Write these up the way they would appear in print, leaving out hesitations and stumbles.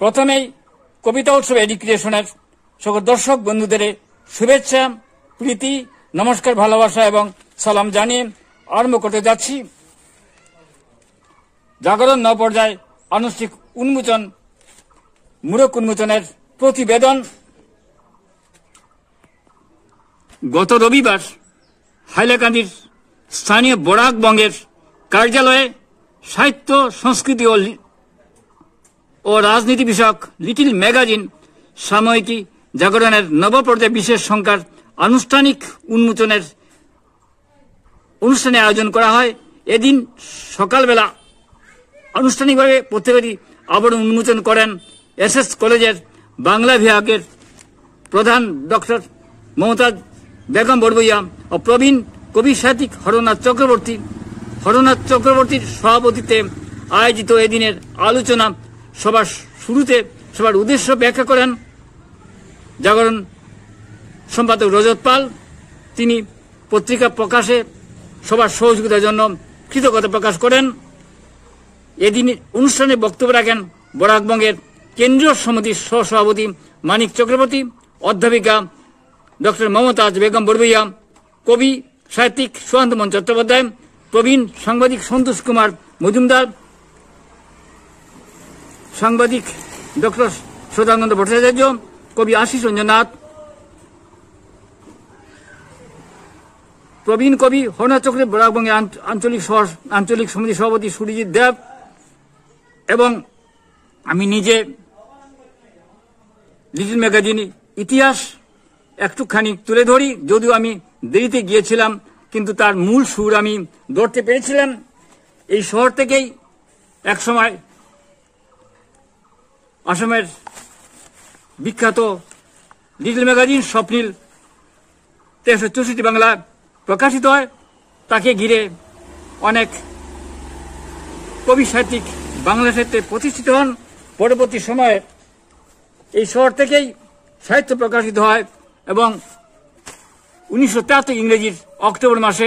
প্রথমেই কবিতা উৎসব এডুকেশনের সকল দর্শক বন্ধুদের শুভেচ্ছা, প্রীতি, নমস্কার, ভালোবাসা এবং সালাম জানিয়ে আরম্ভ করতে যাচ্ছি জাগরণ নবপর্যায় আনুষ্ঠানিক উন্মোচন মূরক উন্মোচনের প্রতিবেদন। গত রবিবার হাইলাকান্দির স্থানীয় বরাক বঙ্গের কার্যালয়ে সাহিত্য, সংস্কৃতি ও রাজনীতি বিষয়ক লিটল ম্যাগাজিন সাময়িকী জাগরণের নবপর্যায় বিশেষ সংখ্যার আনুষ্ঠানিক উন্মোচনের অনুষ্ঠানে আয়োজন করা হয়। এদিন সকালবেলা আনুষ্ঠানিকভাবে পত্রিকাটি আবরণ উন্মোচন করেন এসএস কলেজের বাংলা বিভাগের প্রধান ডক্টর মমতাজ বেগম বড়বইয়া ও প্রবীণ কবি সাহিত্যিক হরনাথ চক্রবর্তীর সভাপতিত্বে আয়োজিত এদিনের আলোচনা সভার শুরুতে সবার উদ্দেশ্য ব্যাখ্যা করেন জাগরণ সম্পাদক রজত পাল। তিনি পত্রিকা প্রকাশে সবার সহযোগিতার জন্য কৃতজ্ঞতা প্রকাশ করেন। এদিন অনুষ্ঠানে বক্তব্য রাখেন বরাকবঙ্গের কেন্দ্রীয় সমিতির সহসভাপতি মানিক চক্রবর্তী, অধ্যাপিকা ডক্টর মমতাজ বেগম বড়বইয়া, কবি সাহিত্যিক সুশান্ত মোহন চট্টোপাধ্যায়, প্রবীণ সাংবাদিক সন্তোষ কুমার মজুমদার, সাংবাদিক ডক্টর সদানন্দ ভট্টাচার্য, কবি আশিস রঞ্জন নাথ, প্রবীণ কবি হরনাথ চক্রবর্তী, বরাকবঙ্গের আঞ্চলিক সমিতির সভাপতি সুরজিৎ দেব এবং আমি নিজে লিটল ম্যাগাজিন ইতিহাস একটুখানি তুলে ধরি। যদিও আমি দেরিতে গিয়েছিলাম, কিন্তু তার মূল সুর আমি ধরতে পেরেছিলাম। এই শহর থেকেই একসময় আসামের বিখ্যাত লিটল ম্যাগাজিন স্বপ্নীল 1364 বাংলা প্রকাশিত হয়। তাকে ঘিরে অনেক কবি সাহিত্যিক বাংলা সাহিত্যে প্রতিষ্ঠিত হন। পরবর্তী সময়ে এই শহর থেকেই সাহিত্য প্রকাশিত হয় এবং 1973 ইংরেজির অক্টোবর মাসে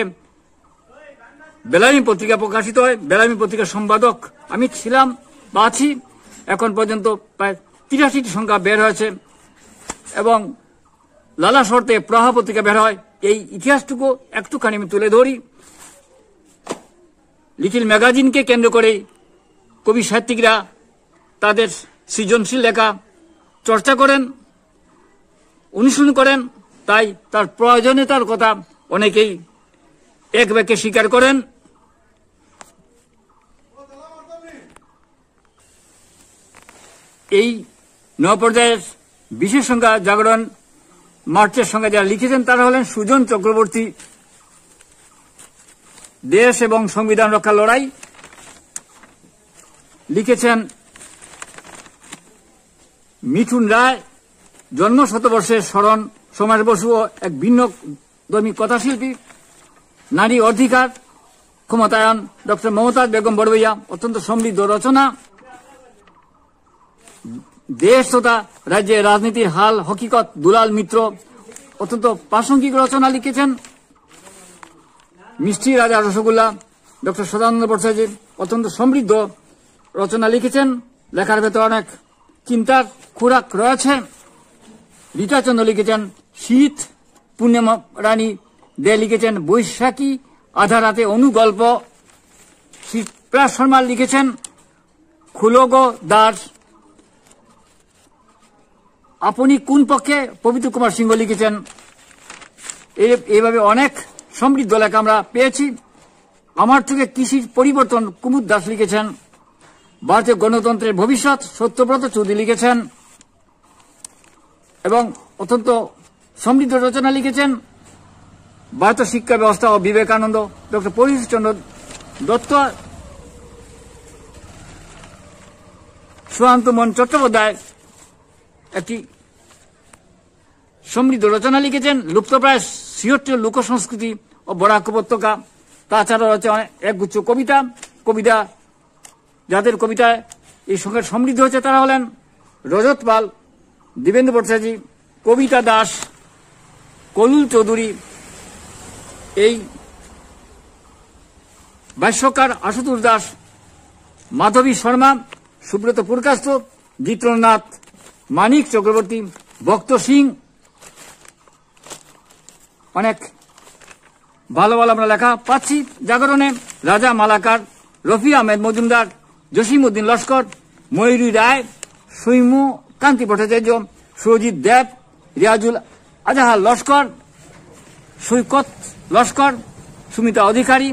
বেলামি পত্রিকা প্রকাশিত হয়। বেলামি পত্রিকার সম্পাদক আমি ছিলাম বা আছি। এখন পর্যন্ত প্রায় 83টি সংখ্যা বের হয়েছে এবং লালা শর্তে প্রহা পত্রিকা বের হয়। এই ইতিহাসটুকু একটুখানি আমি তুলে ধরি। লিটল ম্যাগাজিনকে কেন্দ্র করে কবি সাহিত্যিকরা তাদের সৃজনশীল লেখা চর্চা করেন, অনুশীলন করেন। তাই তার প্রয়োজনীয়তার কথা অনেকেই এক বাক্যে স্বীকার করেন। এই নবপর্যায়ের বিশেষ সংখ্যা জাগরণ মার্চের সংখ্যা যারা লিখেছেন তারা হলেন সুজন চক্রবর্তী, দেশ এবং সংবিধান রক্ষার লড়াই লিখেছেন। মিঠুন রায়, জন্ম শতবর্ষের স্মরণ, সমাজ বসু এক ভিন্ন ধর্মী কথাশিল্পী, নারী অধিকার ক্ষমতায়ন, ডক্টর মমতাজ বেগম বড়বইয়া, অত্যন্ত সমৃদ্ধ রচনা। দেশ তথা রাজ্যের রাজনীতির হাল হকিকত, দুলাল মিত্র, অত্যন্ত প্রাসঙ্গিক রচনা লিখেছেন। মিষ্টি রাজা রসগোল্লা, ডক্টর সদানন্দ ভট্টাচার্য, অত্যন্ত সমৃদ্ধ রচনা লিখেছেন। লেখার ভেতর অনেক চিন্তার খোরাক রয়েছে। রীতাচন্দ্র লিখেছেন শীত। পূর্ণিমা রানী দে লিখেছেন বৈশাখী আধা রাতে অনুগল্প। শিবপ্রাস শর্মা লিখেছেন খুলগ দাস। আপনি কোন পক্ষে পবিত্র কুমার সিংহ লিখেছেন। এইভাবে অনেক সমৃদ্ধ লেখা আমরা পেয়েছি। আমার চোখে কৃষির পরিবর্তন কুমুদ দাস লিখেছেন। ভারতীয় গণতন্ত্রের ভবিষ্যৎ সত্যব্রত চৌধুরী লিখেছেন এবং অত্যন্ত সমৃদ্ধ রচনা লিখেছেন। ভারতীয় শিক্ষা ব্যবস্থা ও বিবেকানন্দ, ডক্টর পরিশ চন্দ্র দত্ত, সুশান্ত মোহন চট্টোপাধ্যায় একটি সমৃদ্ধ রচনা লিখেছেন। লুপ্তপ্রায় 76 লোকসংস্কৃতি ও বরাক উপত্যকা। তাছাড়া রয়েছে একগুচ্ছ কবিতা যাদের কবিতায় এই সংখ্যার সমৃদ্ধ হয়েছে তারা হলেন রজত পাল, দিবেন্দু ভট্টাচার্য, কবিতা দাস, কলুল চৌধুরী, এই ভাষ্যকার আশুতোষ দাস, মাধবী শর্মা, সুব্রত পুরকাস্ত, জিতেন্দ্রনাথ, মানিক চক্রবর্তী, ভক্ত সিং, অনেক ভালো ভালো আমরা লেখা পাচ্ছি। জাগরণে রাজা মালাকার, রফি আহমেদ মজুমদার, জসিম উদ্দিন লস্কর, ময়ূরী রায়, সৈম কান্তি ভট্টাচার্য, সুরজিৎ দেব, রিয়াজুল আজাহার লস্কর, সৈকত লস্কর, সুমিতা অধিকারী,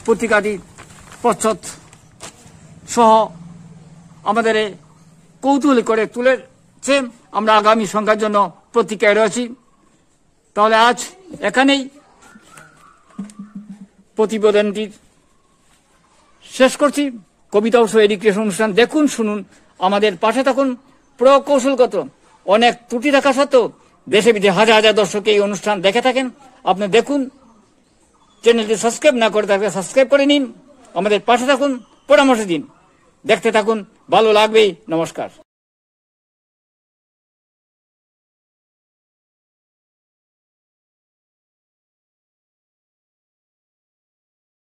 পত্রিকাটি প্রচ্ছদ সহ আমাদের কৌতূহল করে তুলেছে। আমরা আগামী সংখ্যার জন্য প্রতীক্ষায় রয়েছি। তাহলে আজ এখানেই প্রতিবেদনটি শেষ করছি। কবিতা উৎসব এডুকেশন অনুষ্ঠান দেখুন, শুনুন, আমাদের পাশে থাকুন। প্রকৌশলগত অনেক ত্রুটি থাকা সত্ত্বেও দেশে বিদেশে হাজার হাজার দর্শক এই অনুষ্ঠান দেখে থাকেন। আপনি দেখুন, চ্যানেলটি সাবস্ক্রাইব না করে থাকলে সাবস্ক্রাইব করে নিন, আমাদের পাশে থাকুন, পরামর্শ দিন, দেখতে থাকুন, ভালো লাগবেই। নমস্কার।